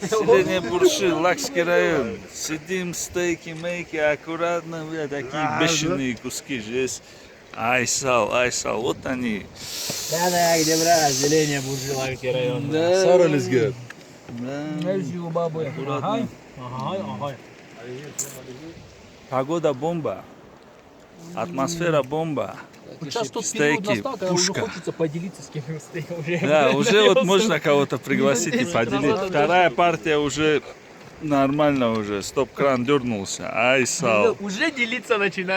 Селение Бурши, Лакский район. Сидим, стейки, мейки, аккуратно, бля, такие бешеные куски здесь. Айсал, вот они. Да, где брат, селение Бурши, Лакский район. Да. Сарализгер. Спасибо, бабы. Аккуратно. Ага. Погода бомба. Атмосфера бомба. Сейчас тут период Стейки, настал, когда уже пушка. хочется поделиться с кем-нибудь уже. Да, уже вот можно кого-то пригласить и 10 поделить. назад Вторая партия уже нормально уже. Стоп-кран дернулся. Айсал. Уже делиться начинает.